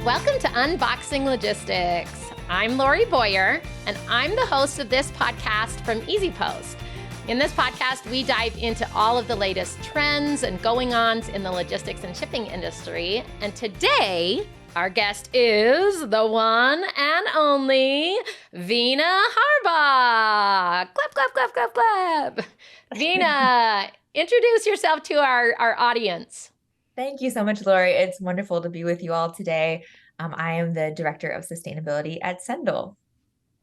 Welcome to Unboxing Logistics. I'm Lori Boyer, and I'm the host of this podcast from EasyPost. In this podcast, we dive into all of the latest trends and going-ons in the logistics and shipping industry. And today, our guest is the one and only Veena Harbaugh. Clap, clap, clap, clap, clap. Veena, introduce yourself to our audience. Thank you so much, Lori. It's wonderful to be with you all today. I am the Director of Sustainability at Sendle.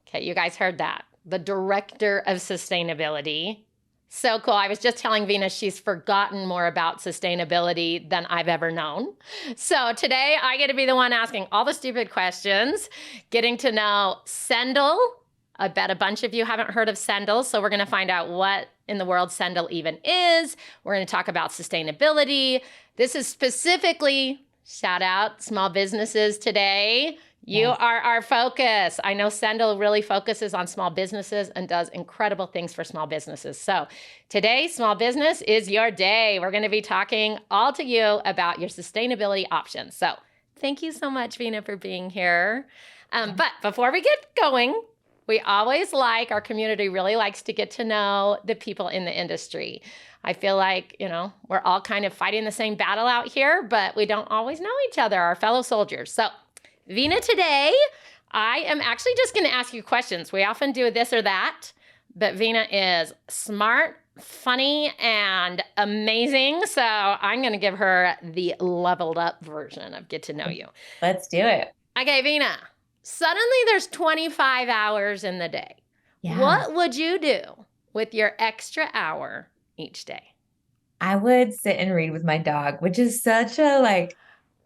Okay, you guys heard that. The Director of Sustainability. So cool. I was just telling Veena she's forgotten more about sustainability than I've ever known. So today I get to be the one asking all the stupid questions, getting to know Sendle. I bet a bunch of you haven't heard of Sendle, so we're going to find out what in the world Sendle even is. We're going to talk about sustainability. This is specifically, shout out, small businesses today. You are our focus. I know Sendle really focuses on small businesses and does incredible things for small businesses. So today, small business is your day. We're going to be talking all to you about your sustainability options. So thank you so much, Veena, for being here. But before we get going, we always our community really likes to get to know the people in the industry. I feel like, we're all kind of fighting the same battle out here, but we don't always know each other, our fellow soldiers. So Veena, today, I am actually just going to ask you questions. We often do this or that, but Veena is smart, funny, and amazing. So I'm going to give her the leveled up version of Get to Know You. Let's do it. Okay, Veena. Suddenly there's 25 hours in the day. Yeah. What would you do with your extra hour each day? I would sit and read with my dog, which is such a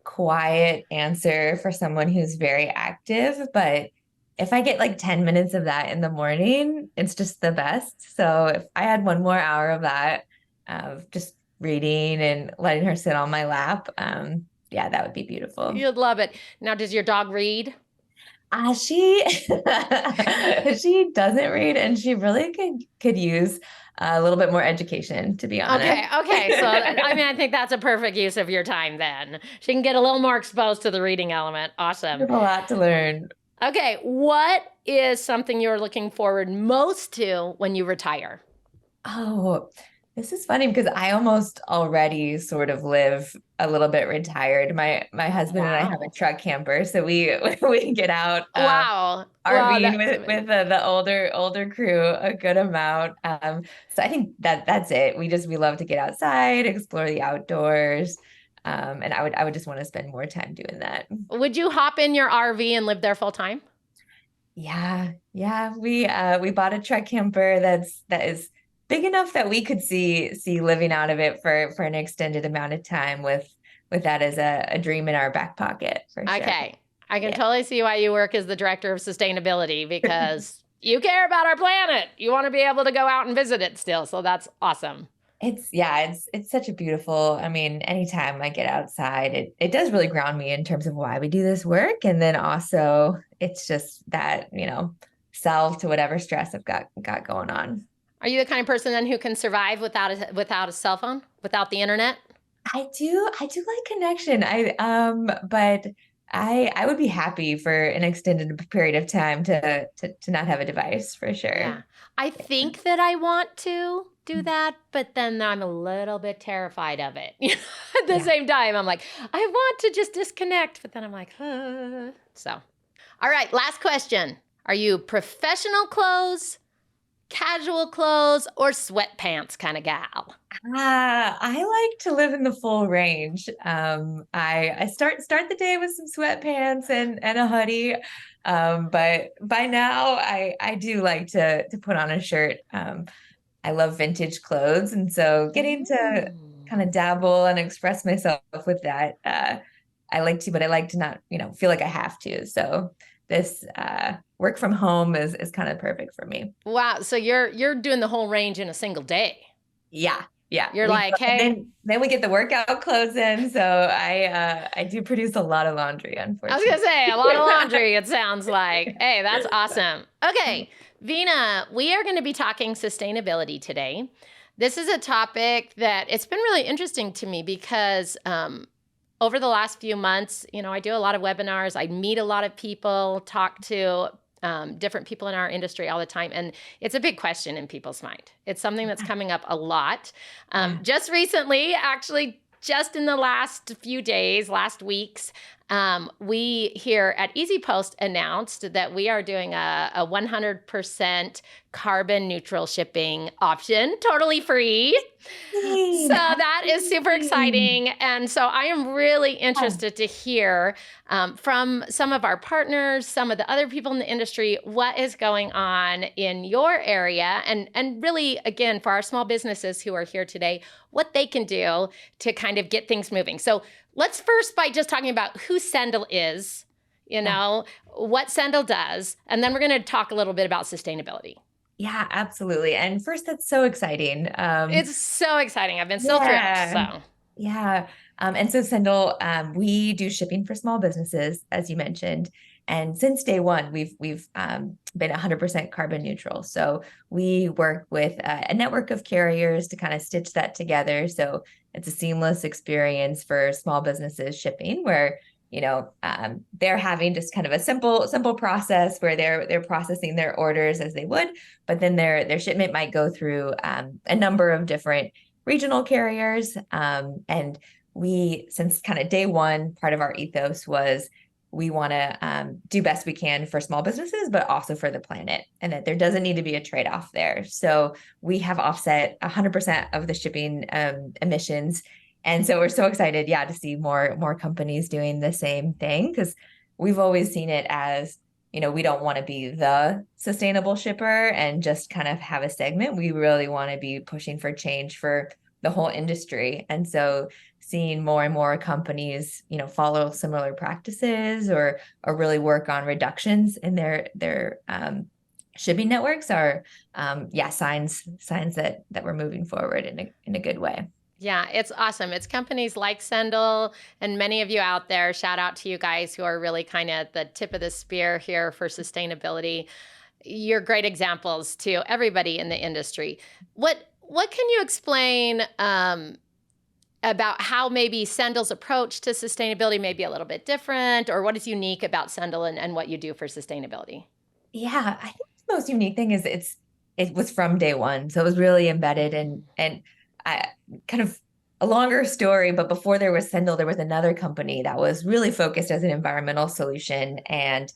quiet answer for someone who's very active. But if I get 10 minutes of that in the morning, it's just the best. So if I had one more hour of that, of just reading and letting her sit on my lap, yeah, that would be beautiful. You'd love it. Now, does your dog read? She she doesn't read, and she really could use a little bit more education, to be honest. Okay. So, I think that's a perfect use of your time then. She can get a little more exposed to the reading element. Awesome. There's a lot to learn. Okay. What is something you're looking forward most to when you retire? Oh, this is funny because I almost already sort of live a little bit retired. My husband and I have a truck camper, so we get out RVing with the older crew a good amount. So I think that's it. We love to get outside, explore the outdoors, and I would just want to spend more time doing that. Would you hop in your RV and live there full time? Yeah. We bought a truck camper that is big enough that we could see living out of it for an extended amount of time with that as a dream in our back pocket, for sure. Okay. I can totally see why you work as the Director of Sustainability, because you care about our planet. You want to be able to go out and visit it still. So that's awesome. It's such a beautiful, anytime I get outside, it does really ground me in terms of why we do this work. And then also it's just that, salve to whatever stress I've got going on. Are you the kind of person then who can survive without a cell phone, without the internet? I do like connection. But I would be happy for an extended period of time to not have a device, for sure. Yeah. I think that I want to do that, but then I'm a little bit terrified of it. At the same time, I'm like, I want to just disconnect, but then I'm like, So, all right, last question. Are you professional clothes, casual clothes, or sweatpants kind of gal? I like to live in the full range. I start the day with some sweatpants and a hoodie. But by now I do like to put on a shirt. I love vintage clothes. And so getting to kind of dabble and express myself with that, I like to, but I like to not, feel like I have to. So this work from home is kind of perfect for me. Wow. So you're doing the whole range in a single day. Yeah. You're like, hey. Then we get the workout clothes in. So I do produce a lot of laundry, unfortunately. I was going to say, a lot of laundry, it sounds like. Hey, that's awesome. Okay, Veena, we are going to be talking sustainability today. This is a topic that it's been really interesting to me because over the last few months, I do a lot of webinars. I meet a lot of people, talk to different people in our industry all the time. And it's a big question in people's mind. It's something that's coming up a lot. Yeah. Just recently, actually, just in the last few days, last weeks, we here at Easy Post announced that we are doing a 100% carbon neutral shipping option, totally free. So that is super exciting. And so I am really interested to hear from some of our partners, some of the other people in the industry, what is going on in your area. And really, again, for our small businesses who are here today, what they can do to kind of get things moving. So let's first by just talking about who Sendle is, what Sendle does, and then we're going to talk a little bit about sustainability. Yeah, absolutely. And first, that's so exciting. It's so exciting. I've been so thrilled. So Yeah. And so Sendle, we do shipping for small businesses, as you mentioned. And since day one, we've been 100% carbon neutral. So we work with a network of carriers to kind of stitch that together. So it's a seamless experience for small businesses shipping, where they're having just kind of a simple process where they're processing their orders as they would, but then their shipment might go through a number of different regional carriers. And we, since kind of day one, part of our ethos was we want to do best we can for small businesses, but also for the planet, and that there doesn't need to be a trade-off there. So we have offset 100% of the shipping emissions. And so we're so excited, to see more companies doing the same thing, because we've always seen it as, we don't want to be the sustainable shipper and just kind of have a segment. We really want to be pushing for change for the whole industry. And so seeing more and more companies, follow similar practices or really work on reductions in their shipping networks are, signs that we're moving forward in a good way. yeah, it's awesome. It's companies like Sendle and many of you out there. Shout out to you guys who are really kind of the tip of the spear here for sustainability. You're great examples to everybody in the industry. What can you explain about how maybe Sendle's approach to sustainability may be a little bit different, or what is unique about Sendle and what you do for sustainability? Yeah, I think the most unique thing is it was from day one. So it was really embedded, and I kind of a longer story, but before there was Sendle, there was another company that was really focused as an environmental solution. And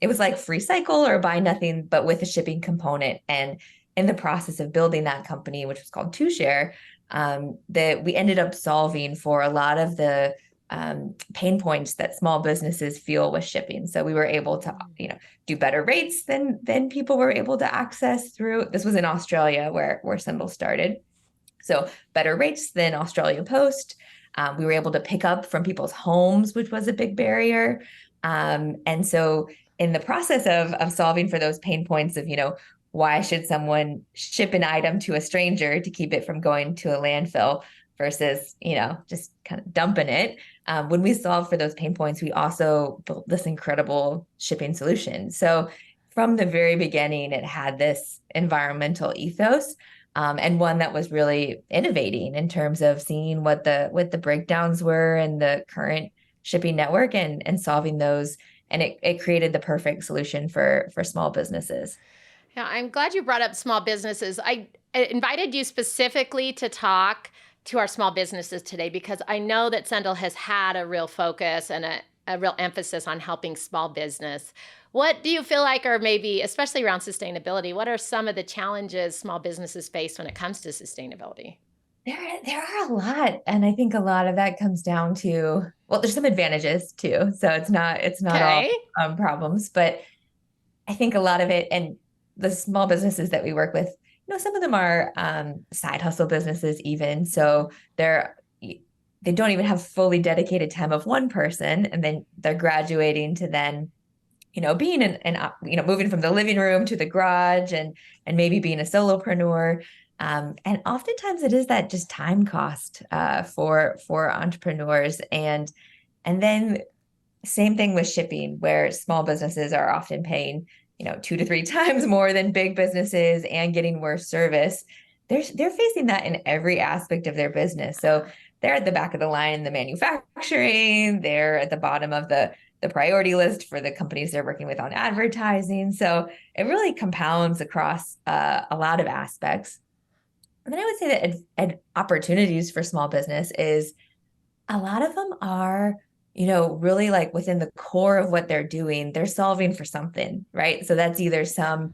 it was like free cycle or buy nothing, but with a shipping component. And in the process of building that company, which was called Two Share, that we ended up solving for a lot of the pain points that small businesses feel with shipping. So we were able to, do better rates than people were able to access through. This was in Australia where Sendle started. So better rates than Australia Post. We were able to pick up from people's homes, which was a big barrier. And so in the process of solving for those pain points of, why should someone ship an item to a stranger to keep it from going to a landfill versus, just kind of dumping it. When we solved for those pain points, we also built this incredible shipping solution. So from the very beginning, it had this environmental ethos, and one that was really innovating in terms of seeing what the breakdowns were in the current shipping network and solving those. And it created the perfect solution for small businesses. Yeah, I'm glad you brought up small businesses. I invited you specifically to talk to our small businesses today because I know that Sendle has had a real focus and a real emphasis on helping small business. What do you feel like are maybe, especially around sustainability, what are some of the challenges small businesses face when it comes to sustainability? There are a lot, and I think a lot of that comes down to, well, there's some advantages too. So it's not all Okay. problems, but I think a lot of it, and the small businesses that we work with, some of them are side hustle businesses even. So they don't even have fully dedicated time of one person, and then they're graduating to then, being moving from the living room to the garage and maybe being a solopreneur. And oftentimes it is that just time cost for entrepreneurs. And then same thing with shipping, where small businesses are often paying, 2 to 3 times more than big businesses and getting worse service. They're facing that in every aspect of their business. So they're at the back of the line in the manufacturing, they're at the bottom of the priority list for the companies they're working with on advertising. So it really compounds across a lot of aspects. And then I would say that opportunities for small business is a lot of them are, really like within the core of what they're doing, they're solving for something, right? So that's either some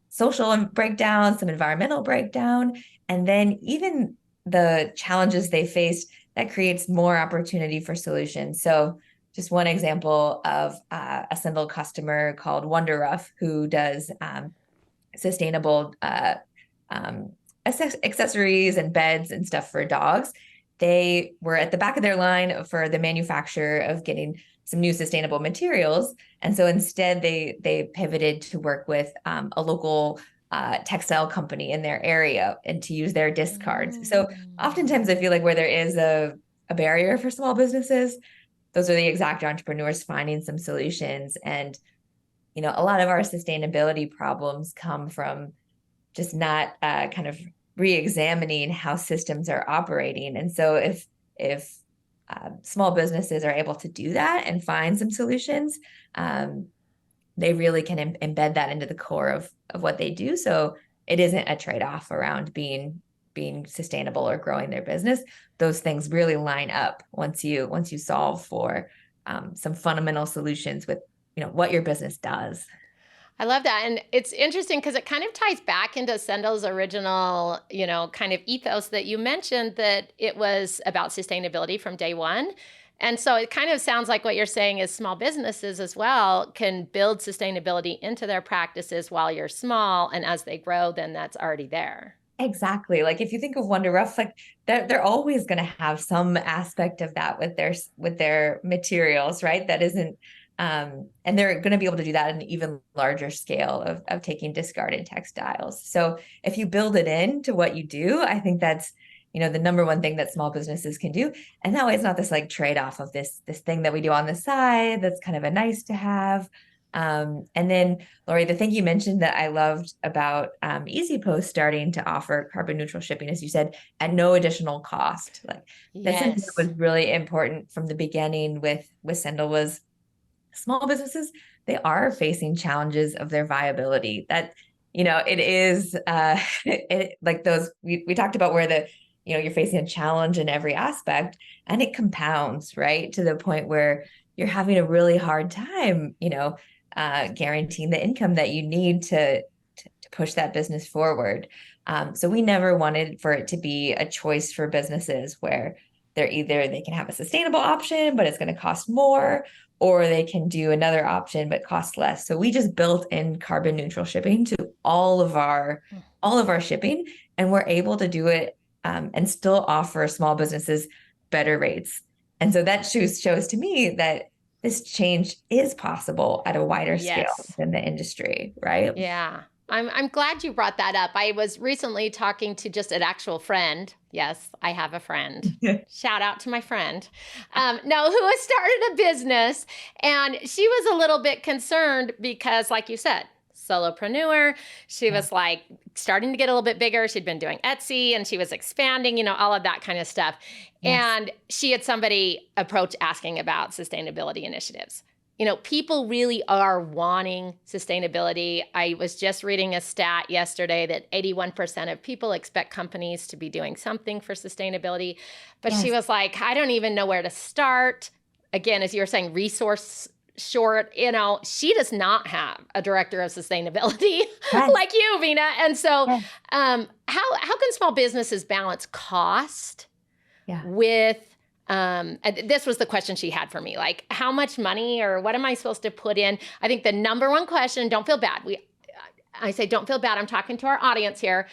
social breakdown, some environmental breakdown, and then even the challenges they faced that creates more opportunity for solutions. So just one example of a Sendle customer called Wonder Rough, who does sustainable um, accessories and beds and stuff for dogs. They were at the back of their line for the manufacture of getting some new sustainable materials. And so instead, they pivoted to work with a local textile company in their area and to use their discards. So oftentimes I feel like where there is a barrier for small businesses, those are the exact entrepreneurs finding some solutions. And, a lot of our sustainability problems come from just not kind of re-examining how systems are operating. And so if small businesses are able to do that and find some solutions, they really can embed that into the core of what they do. So it isn't a trade-off around being sustainable or growing their business. Those things really line up once you solve for some fundamental solutions with what your business does. I love that. And it's interesting because it kind of ties back into Sendle's original, kind of ethos that you mentioned, that it was about sustainability from day one. And so it kind of sounds like what you're saying is small businesses as well can build sustainability into their practices while you're small. And as they grow, then that's already there. Exactly. Like if you think of Wonder Rough, like they're always going to have some aspect of that with their materials, right? That isn't, and they're going to be able to do that at an even larger scale of taking discarded textiles. So if you build it into what you do, I think that's, the number one thing that small businesses can do. And that way it's not this like trade-off of this thing that we do on the side that's kind of a nice to have. And then, Lori, the thing you mentioned that I loved about Easy Post starting to offer carbon neutral shipping, as you said, at no additional cost. Like that's something that Yes. was really important from the beginning with Sendle was small businesses, they are facing challenges of their viability. That, it is like those we talked about where you're facing a challenge in every aspect and it compounds, right? To the point where you're having a really hard time, guaranteeing the income that you need to push that business forward. So we never wanted for it to be a choice for businesses where they can have a sustainable option, but it's going to cost more, or they can do another option but cost less. So we just built in carbon neutral shipping to all of our shipping, and we're able to do it and still offer small businesses better rates. And so that shows to me that this change is possible at a wider scale Yes. than the industry, right? Yeah. I'm glad you brought that up. I was recently talking to just an actual friend. Yes, I have a friend. Shout out to my friend. No, who has started a business. And she was a little bit concerned because, like you said, solopreneur. She was like starting to get a little bit bigger. She'd been doing Etsy and she was expanding, all of that kind of stuff. Yes. And she had somebody approach asking about sustainability initiatives. People really are wanting sustainability. I was just reading a stat yesterday that 81% of people expect companies to be doing something for sustainability. But Yes. she was like, I don't even know where to start. Again, as you were saying, resource short, she does not have a director of sustainability Yes. like you, Veena. And so Yes. how can small businesses balance cost Yeah. with and this was the question she had for me, like how much money or what am I supposed to put in? I think the number one question, don't feel bad. I say, don't feel bad. I'm talking to our audience here.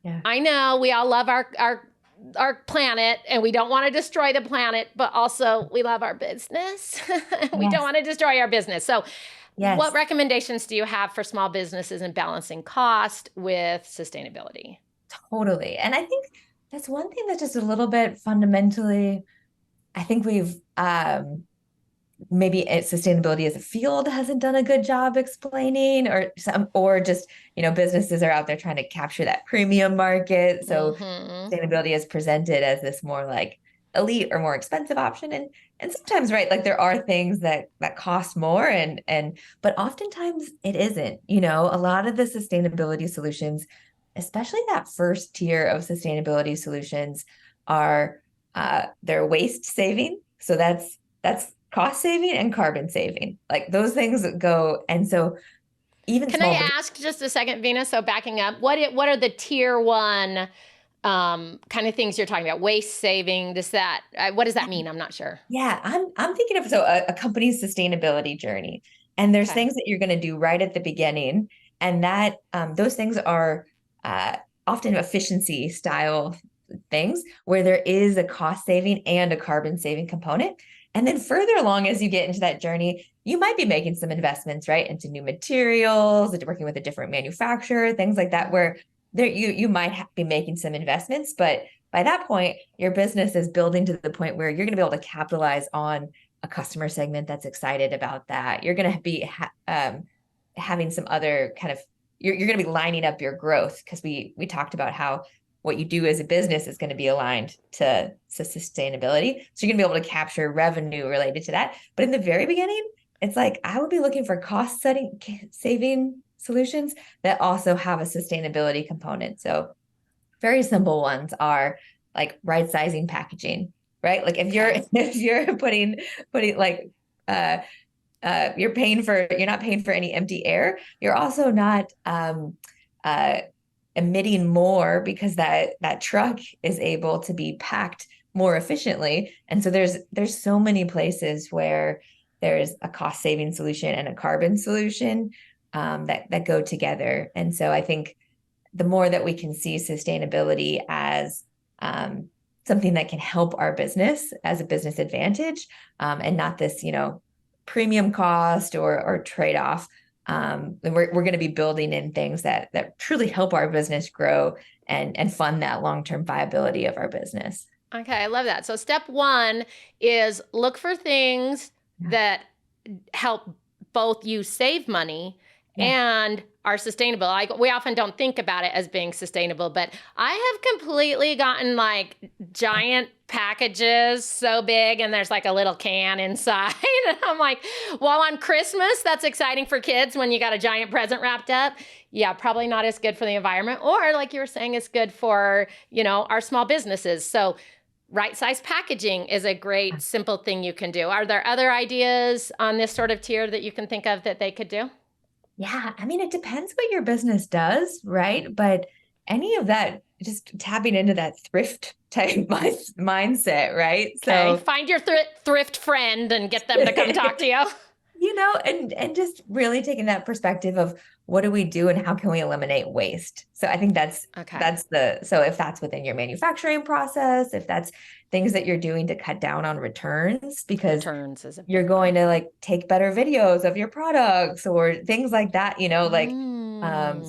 Yeah. I know we all love our planet and we don't want to destroy the planet, but also we love our business. We Yes. don't want to destroy our business. So Yes. what recommendations do you have for small businesses in balancing cost with sustainability? Totally. And I think that's one thing that's just a little bit fundamentally, I think we've maybe sustainability as a field hasn't done a good job explaining, or just, businesses are out there trying to capture that premium market. So Mm-hmm. sustainability is presented as this more like elite or more expensive option. And sometimes, right, like there are things that cost more and but oftentimes it isn't. A lot of the sustainability solutions, especially that first tier of sustainability solutions, are they're waste saving. So that's cost saving and carbon saving. Like those things go, and so even Can I small. ask just a second, Veena? So backing up, what are the tier one kind of things you're talking about? Waste saving, this, that. What does that mean? I'm not sure. Yeah, I'm thinking of a company's sustainability journey, and there's Okay. things that you're going to do right at the beginning, and that those things are uh, often efficiency style things where there is a cost saving and a carbon saving component. And then further along, as you get into that journey, you might be making some investments, right, into new materials, into working with a different manufacturer, things like that, where there you might be making some investments, but by that point, your business is building to the point where you're going to be able to capitalize on a customer segment that's excited about that. You're going to be having some other kind of you're going to be lining up your growth because we talked about how what you do as a business is going to be aligned to sustainability. So you're going to be able to capture revenue related to that. But in the very beginning, it's like I would be looking for cost setting saving solutions that also have a sustainability component. So very simple ones are like right sizing packaging, right? Like if you're Okay. if you're putting like uh you're not paying for any empty air. You're also not uh emitting more because that truck is able to be packed more efficiently. And so there's so many places where there's a cost saving solution and a carbon solution that go together. And so I think the more that we can see sustainability as something that can help our business as a business advantage, and not this, premium cost or trade off. And we're going to be building in things that truly help our business grow and fund that long term viability of our business. Okay, I love that. So step one is look for things Yeah. that help both you save money Yeah. and are sustainable. Like we often don't think about it as being sustainable, but I have completely gotten like giant packages so big and there's like a little can inside. And I'm like, well, on Christmas, that's exciting for kids when you got a giant present wrapped up. Yeah, probably not as good for the environment. Or like you were saying, it's good for, our small businesses. So right size packaging is a great simple thing you can do. Are there other ideas on this sort of tier that you can think of that they could do? Yeah, I mean, it depends what your business does, right? But any of that, just tapping into that thrift type mindset, right? Okay, So, find your thrift friend and get them to come talk to you. and just really taking that perspective of what do we do and how can we eliminate waste. So I think Okay, so if that's within your manufacturing process, if that's things that you're doing to cut down on returns because returns is a you're big going one. to like take better videos of your products or things like that, like so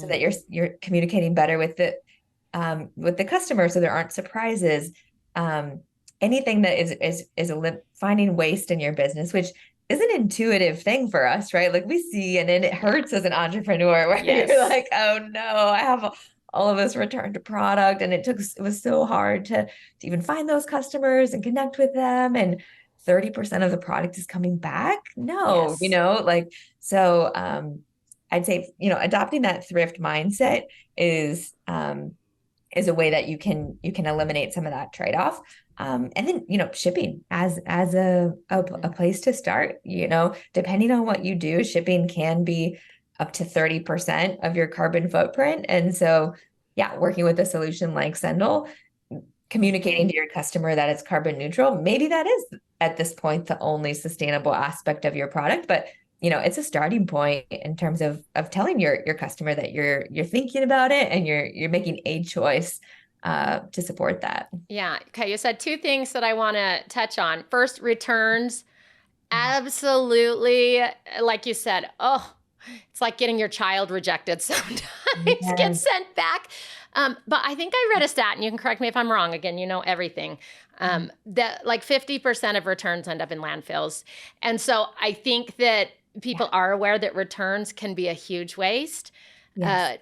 that Mm, you're communicating better with the customer so there aren't surprises. Um, anything that finding waste in your business, which is an intuitive thing for us, right? Like we see, and then it yeah. hurts as an entrepreneur where you're Yes. like, oh no, I have all of this return to product, and it was so hard to even find those customers and connect with them, and 30% of the product is coming back. No, Yes. like so. I'd say adopting that thrift mindset is is a way that you can eliminate some of that trade-off. And then shipping as a place to start. Depending on what you do, shipping can be up to 30% of your carbon footprint. And so yeah, working with a solution like Sendle, communicating to your customer that it's carbon neutral, maybe that is at this point the only sustainable aspect of your product, but it's a starting point in terms of telling your customer that you're thinking about it and you're making a choice to support that. Yeah. Okay. You said two things that I want to touch on. First, returns. Yeah. Absolutely. Like you said, oh, it's like getting your child rejected sometimes, get Yes. sent back. But I think I read a stat, and you can correct me if I'm wrong. Again, you know everything. That like 50% of returns end up in landfills. And so I think that Yeah. people are aware that returns can be a huge waste. Yes.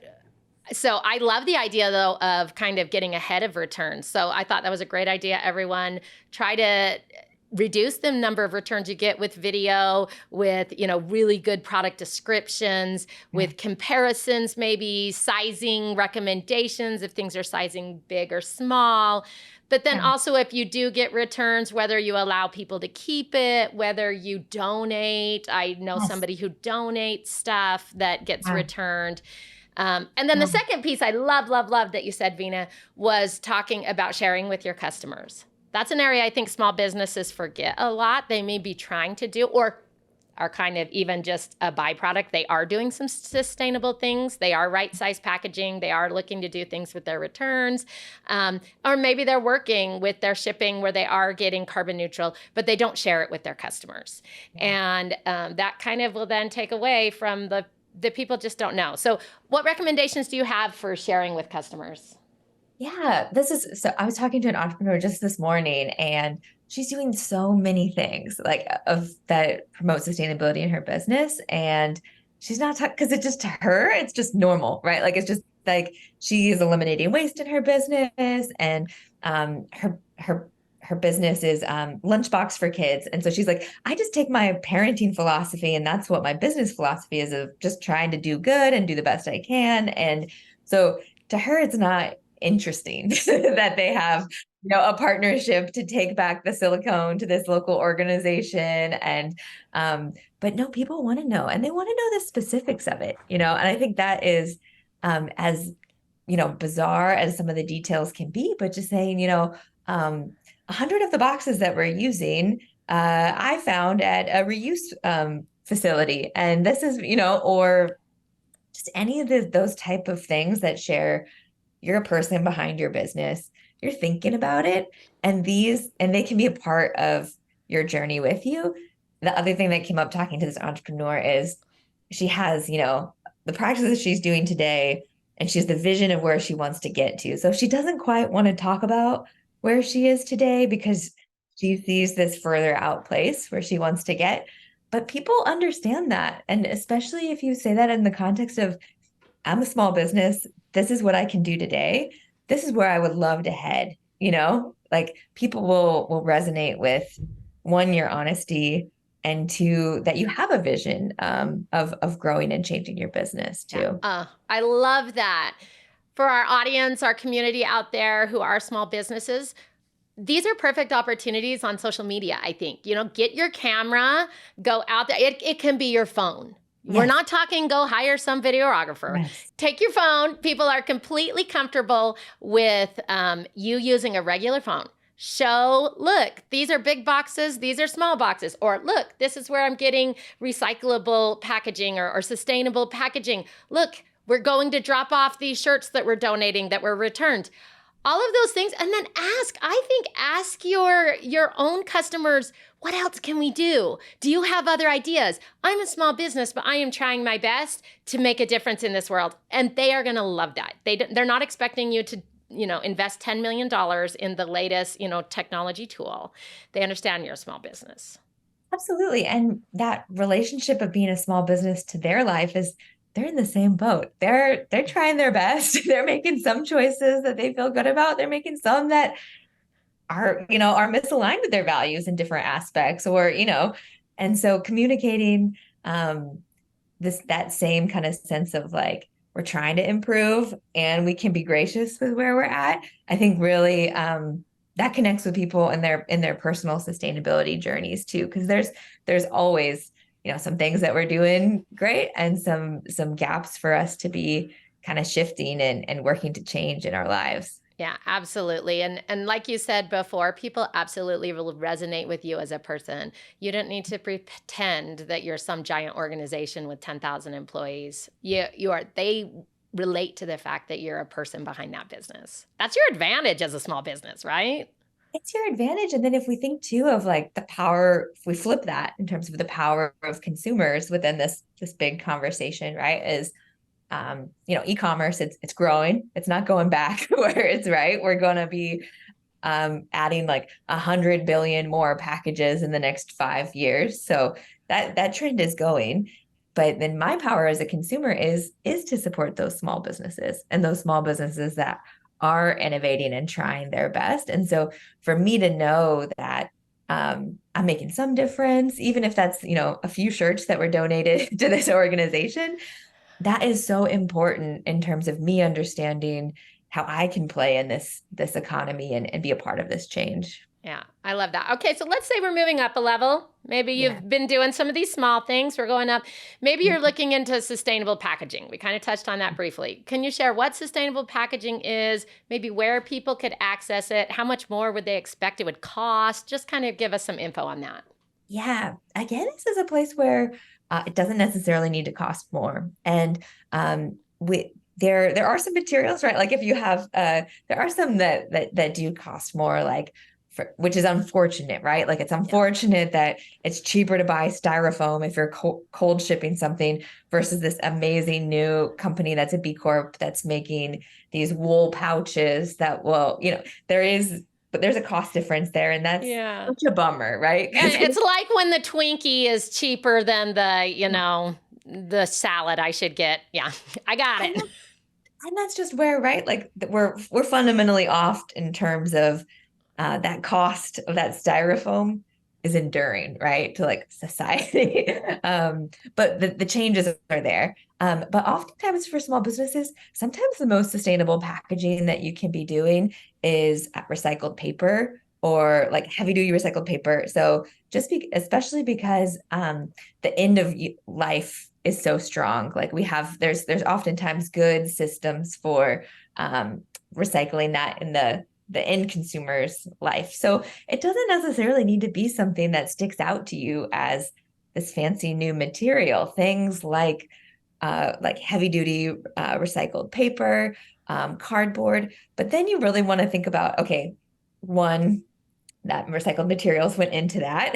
Uh, So I love the idea though of kind of getting ahead of returns. So I thought that was a great idea. Everyone try to reduce the number of returns you get with video, with, really good product descriptions, Yeah. with comparisons, maybe sizing recommendations if things are sizing big or small. But then Yeah. also, if you do get returns, whether you allow people to keep it, whether you donate. I know Yes. somebody who donates stuff that gets Yeah. returned. And then the Yeah. second piece I love, love, love that you said, Veena, was talking about sharing with your customers. That's an area I think small businesses forget a lot. They may be trying to do, or are kind of even just a byproduct. They are doing some sustainable things. They are right size packaging. They are looking to do things with their returns. Or maybe they're working with their shipping where they are getting carbon neutral, but they don't share it with their customers. Yeah. And that kind of will then take away from the people just don't know. So what recommendations do you have for sharing with customers? Yeah, this is so I was talking to an entrepreneur just this morning and she's doing so many things like of that promote sustainability in her business and she's not talking because it's just to her it's just normal, right? Like it's just like she is eliminating waste in her business and her business is lunchbox for kids. And so she's like, I just take my parenting philosophy and that's what my business philosophy is of just trying to do good and do the best I can. And so to her, it's not interesting that they have a partnership to take back the silicone to this local organization and but no, people want to know and they want to know the specifics of it, and I think that is as bizarre as some of the details can be, but just saying, 100 of the boxes that we're using I found at a reuse facility, and this is, or just any of those type of things that share you're a person behind your business. You're thinking about it. And they can be a part of your journey with you. The other thing that came up talking to this entrepreneur is she has, the practices she's doing today, and she has the vision of where she wants to get to. So she doesn't quite want to talk about where she is today because she sees this further out place where she wants to get. But people understand that. And especially if you say that in the context of, I'm a small business. This is what I can do today. This is where I would love to head, Like people will resonate with, one, your honesty, and two, that you have a vision of growing and changing your business too. Yeah. I love that. For our audience, our community out there who are small businesses, these are perfect opportunities on social media, I think. Get your camera, go out there. It can be your phone. We're Yes. not talking go hire some videographer. Yes. Take your phone. People are completely comfortable with you using a regular phone. Show, look, these are big boxes, these are small boxes. Or look, this is where I'm getting recyclable packaging or sustainable packaging. Look, we're going to drop off these shirts that we're donating that were returned. All of those things. And then ask your own customers, what else can we do? Do you have other ideas? I'm a small business, but I am trying my best to make a difference in this world. And they are going to love that. They're not expecting you to, invest $10 million in the latest, technology tool. They understand you're a small business. Absolutely. And that relationship of being a small business to their life is they're in the same boat. They're trying their best. They're making some choices that they feel good about. They're making some that are misaligned with their values in different aspects, or, and so communicating that same kind of sense of like, we're trying to improve and we can be gracious with where we're at. I think really that connects with people in their personal sustainability journeys too, because there's always some things that we're doing great and some gaps for us to be kind of shifting and working to change in our lives. Yeah, absolutely. And like you said before, people absolutely will resonate with you as a person. You don't need to pretend that you're some giant organization with 10,000 employees. They relate to the fact that you're a person behind that business. That's your advantage as a small business, right? It's your advantage. And then if we think too of like the power, if we flip that in terms of the power of consumers within this big conversation, right? Is e-commerce, it's growing. It's not going back where it's right. We're going to be adding like 100 billion more packages in the next 5 years. So that trend is going. But then my power as a consumer is to support those small businesses and those small businesses that are innovating and trying their best. And so for me to know that I'm making some difference, even if that's, a few shirts that were donated to this organization, that is so important in terms of me understanding how I can play in this economy and be a part of this change. Yeah, I love that. Okay, so let's say we're moving up a level. Maybe Yeah. you've been doing some of these small things. We're going up. Maybe you're looking into sustainable packaging. We kind of touched on that briefly. Can you share what sustainable packaging is, maybe where people could access it? How much more would they expect it would cost? Just kind of give us some info on that. Yeah. Again, this is a place where it doesn't necessarily need to cost more. And there are some materials, right? Like if you have there are some that do cost more, like which is unfortunate, right? Like it's unfortunate that it's cheaper to buy styrofoam if you're cold shipping something versus this amazing new company that's a B Corp that's making these wool pouches that will, but there's a cost difference there, and that's Yeah. such a bummer, right? It's like when the Twinkie is cheaper than the salad I should get. Yeah, I got and it. and that's just where, right? Like we're fundamentally off in terms of that cost of that styrofoam is enduring, right, to like society. But the changes are there. But oftentimes for small businesses, sometimes the most sustainable packaging that you can be doing is recycled paper or like heavy duty recycled paper. So especially because the end of life is so strong. Like there's oftentimes good systems for recycling that in the end consumer's life. So it doesn't necessarily need to be something that sticks out to you as this fancy new material. Things like heavy duty recycled paper, cardboard. But then you really want to think about, okay, one, that recycled materials went into that.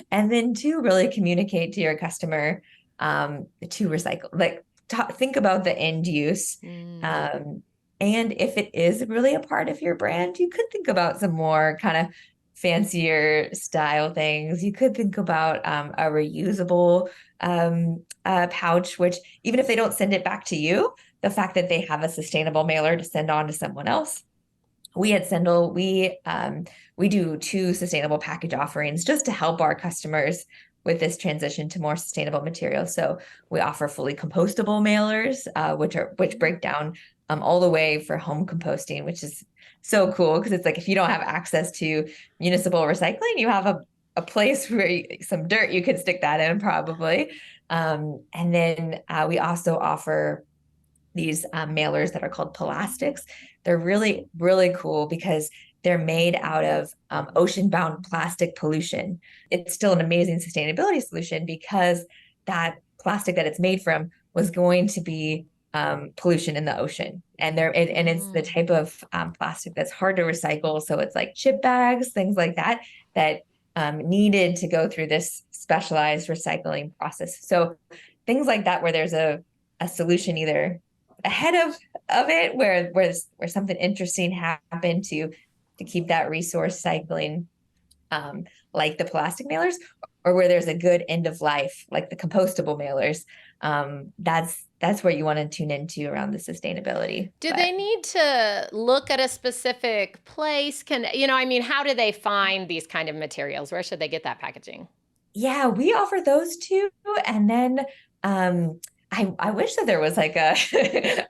And then two, really communicate to your customer to recycle, like think about the end use. Mm. And if it is really a part of your brand, you could think about some more kind of fancier style things. You could think about a reusable pouch, which even if they don't send it back to you, the fact that they have a sustainable mailer to send on to someone else. We at Sendle, we do 2 sustainable package offerings just to help our customers with this transition to more sustainable materials. So we offer fully compostable mailers, which break down all the way for home composting, which is so cool because it's like if you don't have access to municipal recycling, you have a place where some dirt you could stick that in probably. And then we also offer these mailers that are called plastics. They're really, really cool because they're made out of ocean-bound plastic pollution. It's still an amazing sustainability solution because that plastic that it's made from was going to be pollution in the ocean. And it's the type of plastic that's hard to recycle. So it's like chip bags, things like that, that needed to go through this specialized recycling process. So things like that, where there's a solution either ahead of it where something interesting happened to keep that resource cycling, like the plastic mailers, or where there's a good end of life like the compostable mailers. That's where you want to tune into around the sustainability. Do they need to look at a specific place? How do they find these kind of materials? Where should they get that packaging? Yeah, we offer those two, and then I wish that there was like a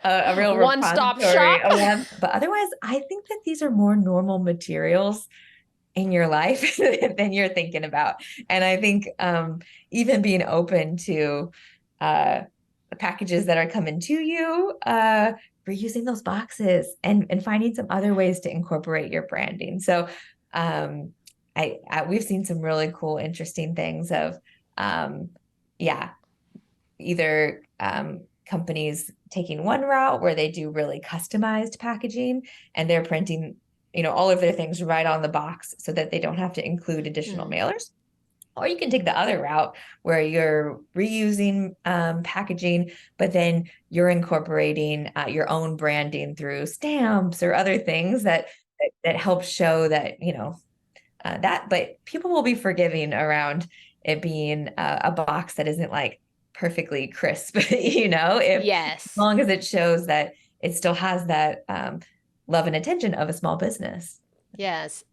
a real One-stop repository shop? of them, but otherwise, I think that these are more normal materials in your life than you're thinking about. And I think even being open to the packages that are coming to you, reusing those boxes and finding some other ways to incorporate your branding. So um, we've seen some really cool, interesting things of yeah, either companies taking one route where they do really customized packaging and they're printing, all of their things right on the box so that they don't have to include additional mailers. Or you can take the other route where you're reusing packaging, but then you're incorporating your own branding through stamps or other things that help show that, that. But people will be forgiving around it being a box that isn't like perfectly crisp, if as Yes. long as it shows that it still has that love and attention of a small business. Yes.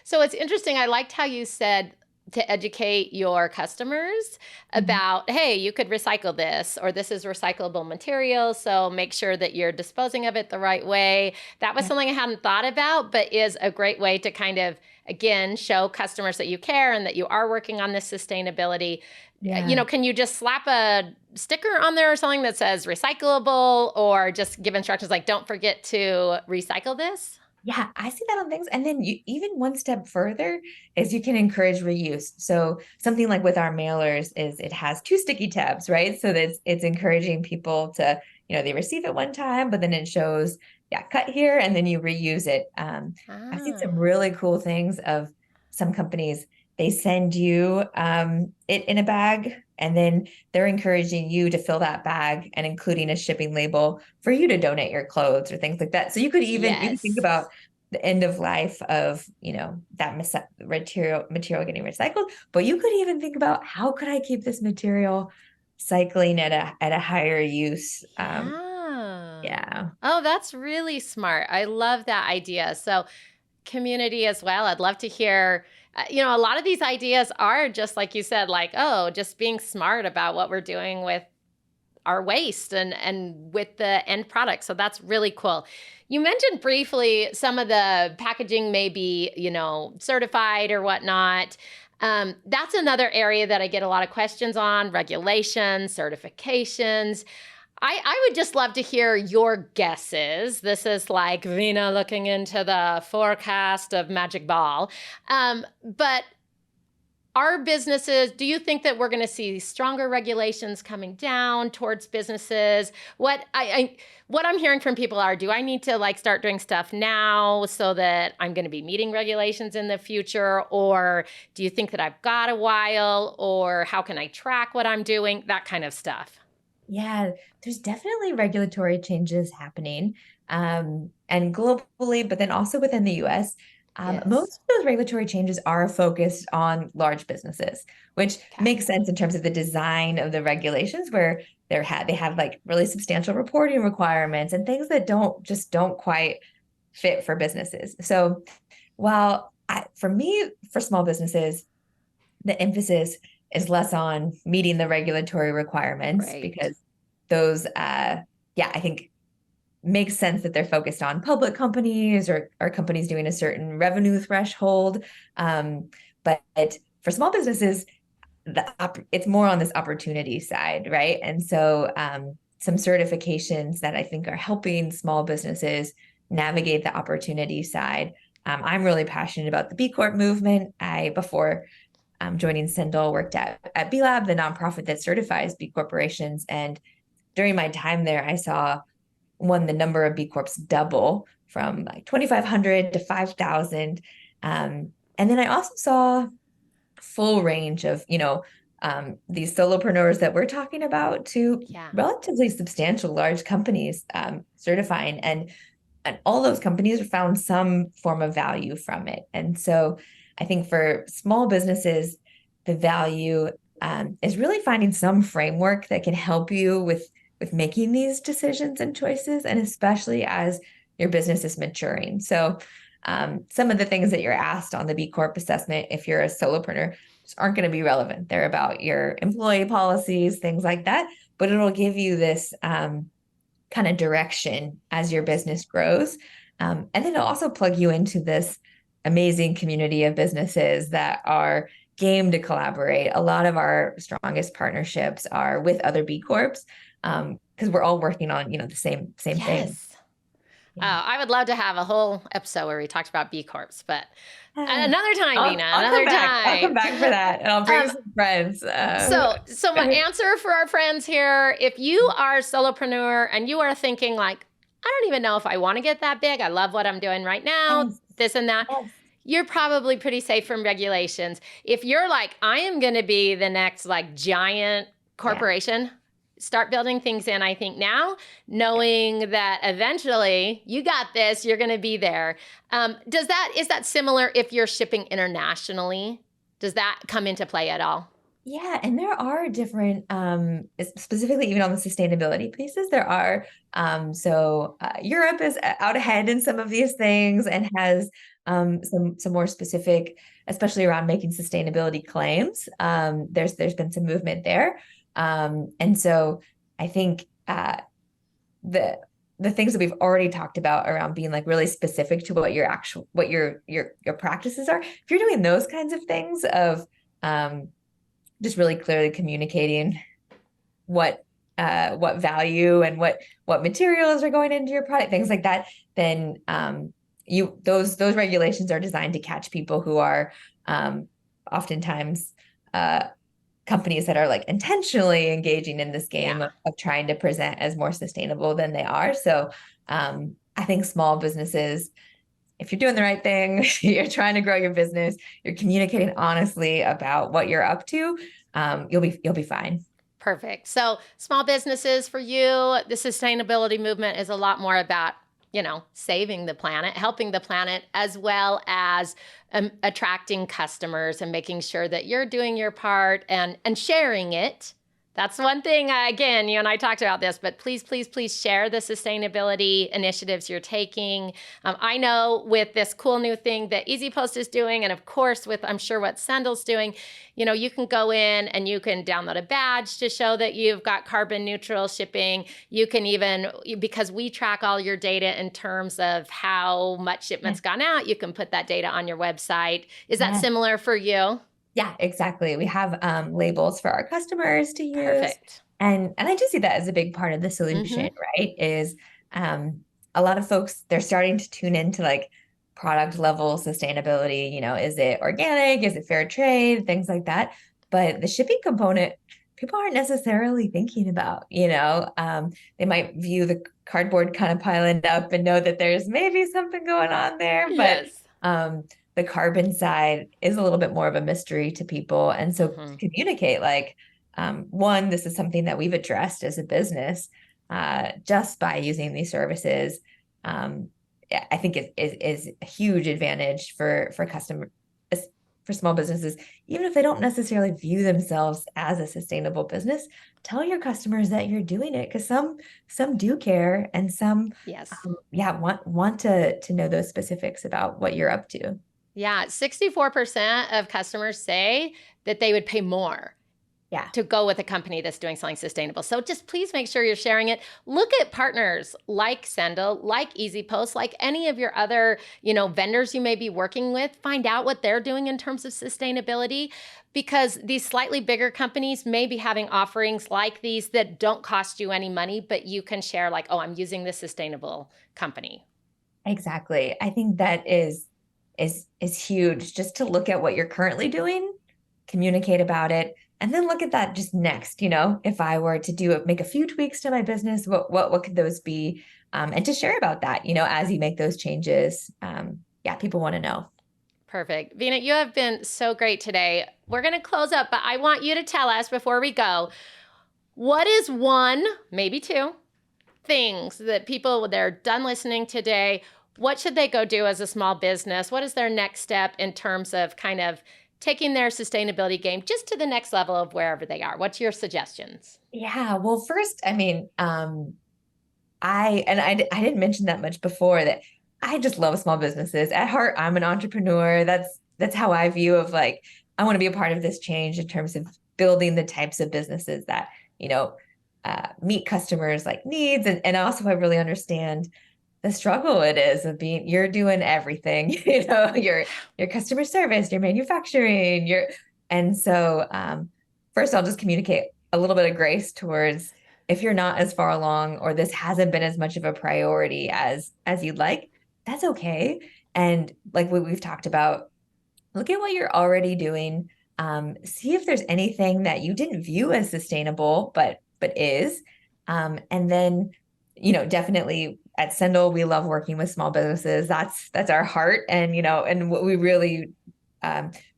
So it's interesting. I liked how you said to educate your customers Mhm. about, hey, you could recycle this, or this is recyclable material, so make sure that you're disposing of it the right way. That was Yeah. something I hadn't thought about, but is a great way to kind of, again, show customers that you care and that you are working on this sustainability. Yeah. Can you just slap a sticker on there or something that says recyclable, or just give instructions like, don't forget to recycle this? Yeah, I see that on things. And then you even one step further is you can encourage reuse. So something like with our mailers is it has two sticky tabs, right? So that it's encouraging people to, they receive it one time, but then it shows, yeah, cut here, and then you reuse it. I've seen some Ah. really cool things of some companies. They send you it in a bag, and then they're encouraging you to fill that bag and including a shipping label for you to donate your clothes or things like that. So you could think Yes. about the end of life of that material getting recycled, but you could even think about how could I keep this material cycling at a higher use. Yeah. Yeah. Oh, that's really smart. I love that idea. So, community as well. I'd love to hear. A lot of these ideas are just like you said, like, oh, just being smart about what we're doing with our waste and with the end product. So that's really cool. You mentioned briefly some of the packaging may be, certified or whatnot. That's another area that I get a lot of questions on: regulations, certifications. I would just love to hear your guesses. This is like Veena looking into the forecast of Magic Ball. But our businesses, do you think that we're going to see stronger regulations coming down towards businesses? What I'm hearing from people are, do I need to like start doing stuff now so that I'm going to be meeting regulations in the future? Or do you think that I've got a while? Or how can I track what I'm doing? That kind of stuff. Yeah, there's definitely regulatory changes happening, and globally, but then also within the US. Yes. Most of those regulatory changes are focused on large businesses, which Okay. makes sense in terms of the design of the regulations, where they have like really substantial reporting requirements and things that don't quite fit for businesses. So for me, for small businesses, the emphasis is less on meeting the regulatory requirements Great. because those, yeah, I think makes sense that they're focused on public companies or companies doing a certain revenue threshold. But for small businesses, it's more on this opportunity side, right? And so some certifications that I think are helping small businesses navigate the opportunity side. I'm really passionate about the B Corp movement. Before joining Sendle, worked at B Lab, the nonprofit that certifies B corporations. And during my time there, I saw the number of B Corps double from like 2,500 to 5,000. And then I also saw full range of, these solopreneurs that we're talking about to Yeah. relatively substantial large companies certifying. And all those companies found some form of value from it. And so I think for small businesses, the value is really finding some framework that can help you with making these decisions and choices, and especially as your business is maturing. So some of the things that you're asked on the B Corp assessment, if you're a solopreneur, just aren't going to be relevant. They're about your employee policies, things like that. But it'll give you this kind of direction as your Yes. business grows. And then it'll also plug you into this amazing community of businesses that are game to collaborate. A lot of our strongest partnerships are with other B Corps because we're all working on, the same thing. Yes. Yeah. I would love to have a whole episode where we talked about B Corps, but Ah, another time, Veena, I'll come another back. I'll come time. back for that, and I'll bring um, some friends. so my answer for our friends here: if you are a solopreneur and you are thinking like, I don't even know if I want to get that big. I love what I'm doing right now, Yes, this and that. yes, You're probably pretty safe from regulations. If you're like, I am going to be the next like giant yeah, corporation, start building things in, I think now, yeah. knowing that eventually you got this, you're going to be there. Is that similar if you're shipping internationally? Does that come into play at all? Yeah, and there are different, specifically even on the sustainability pieces, there are. Europe is out ahead in some of these things and has some more specific, especially around making sustainability claims. There's been some movement there, and so I think the the things that we've already talked about around being like really specific to what your actual what your practices are. If you're doing those kinds of things of um, just really clearly communicating what what value and what materials are going into your product, things like that, then you those regulations are designed to catch people who are oftentimes uh, companies that are like intentionally engaging in this game Yeah. of trying to present as more sustainable than they are. So I think small businesses, if you're doing the right thing, you're trying to grow your business, you're communicating honestly about what you're up to, you'll be fine. Perfect. So, small businesses for you, the sustainability movement is a lot more about, saving the planet, helping the planet, as well as attracting customers and making sure that you're doing your part and sharing it. That's one thing, again, you and I talked about this, but please, please, please share the sustainability initiatives you're taking. I know with this cool new thing that EasyPost is doing, and of course, with I'm sure what Sendle's doing, you can go in and you can download a badge to show that you've got carbon neutral shipping. You can even, because we track all your data in terms of how much Yeah. shipment's gone out, you can put that data on your website. Is that Yeah. similar for you? Yeah, exactly. We have labels for our customers to use. Perfect. And I do see that as a big part of the solution, Mm-hmm. right? Is um, a lot of folks, they're starting to tune into like product level sustainability. Is it organic? Is it fair trade? Things like that. But the shipping component, people aren't necessarily thinking about, they might view the cardboard kind of piling up and know that there's maybe something going on there, but Yes. um, the carbon side is a little bit more of a mystery to people. And so Mm-hmm. to communicate like, one, this is something that we've addressed as a business just by using these services. Um, yeah, I think it is a huge advantage for customer for small businesses, even if they don't necessarily view themselves as a sustainable business. Tell your customers that you're doing it because some do care and some Yes. yeah want to know those specifics about what you're up to. Yeah. 64% of customers say that they would pay more Yeah. to go with a company that's doing something sustainable. So just please make sure you're sharing it. Look at partners like Sendle, like EasyPost, like any of your other, vendors you may be working with. Find out what they're doing in terms of sustainability because these slightly bigger companies may be having offerings like these that don't cost you any money, but you can share like, oh, I'm using this sustainable company. Exactly. I think that is huge just to look at what you're currently doing, communicate about it, and then look at that just next, if I were to do it, make a few tweaks to my business, what could those be? And to share about that, as you make those changes. Yeah, people want to know. Perfect. Veena, you have been so great today. We're going to close up, but I want you to tell us before we go, what is one, maybe two, things that people, they're done listening today, what should they go do as a small business? What is their next step in terms of kind of taking their sustainability game just to the next level of wherever they are? What's your suggestions? Yeah, well, first, I mean, I didn't mention that much before that I just love small businesses. At heart, I'm an entrepreneur. That's how I view of like I want to be a part of this change in terms of building the types of businesses that, you know, meet customers like needs. And also I really understand the struggle it is of being you're doing everything, your customer service, your manufacturing, your and so first I'll just communicate a little bit of grace towards if you're not as far along or this hasn't been as much of a priority as you'd like, that's okay. And like what we've talked about, look at what you're already doing. See if there's anything that you didn't view as sustainable, but is. And then, definitely at Sendle, we love working with small businesses. That's our heart, and and what we really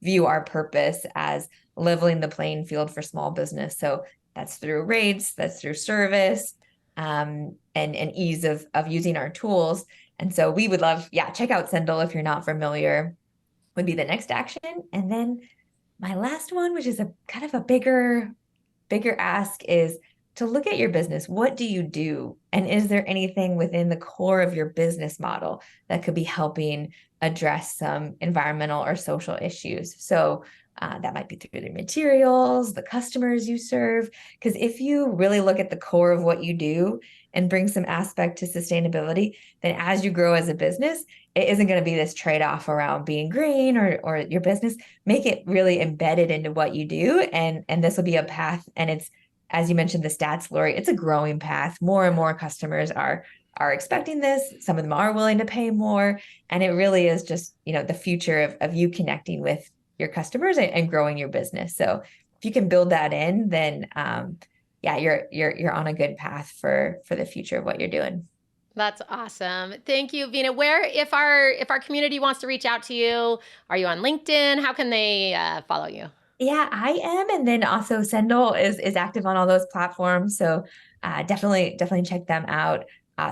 view our purpose as leveling the playing field for small business. So that's through rates, that's through service, and ease of using our tools. And so we would love, yeah, check out Sendle if you're not familiar would be the next action. And then my last one, which is a kind of a bigger ask, is to look at your business. What do you do? And is there anything within the core of your business model that could be helping address some environmental or social issues? So that might be through the materials, the customers you serve. Because if you really look at the core of what you do and bring some aspect to sustainability, then as you grow as a business, it isn't going to be this trade-off around being green or your business. Make it really embedded into what you do, and this will be a path. And it's, as you mentioned, the stats, Lori, it's a growing path. More and more customers are expecting this. Some of them are willing to pay more, and it really is just, the future of you connecting with your customers and growing your business. So if you can build that in, then yeah, you're on a good path for the future of what you're doing. That's awesome. Thank you, Veena. Where, if our community wants to reach out to you, are you on LinkedIn? How can they follow you? Yeah, I am. And then also Sendle is active on all those platforms. So definitely check them out.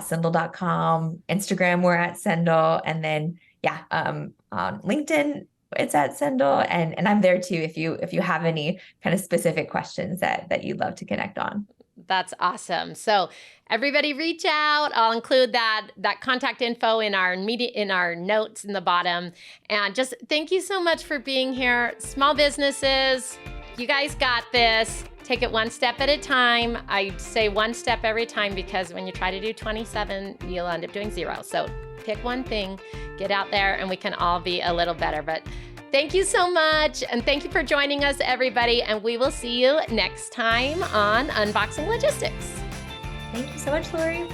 Sendle.com, Instagram, we're at Sendle. And then yeah, on LinkedIn, it's at Sendle. And I'm there too if you have any kind of specific questions that you'd love to connect on. That's awesome. So everybody reach out. I'll include that contact info in our notes in the bottom. And just thank you so much for being here. Small businesses, you guys got this. Take it one step at a time. I say one step every time because when you try to do 27, you'll end up doing 0. So pick one thing, get out there, and we can all be a little better. But thank you so much. And thank you for joining us, everybody. And we will see you next time on Unboxing Logistics. Thank you so much, Lori.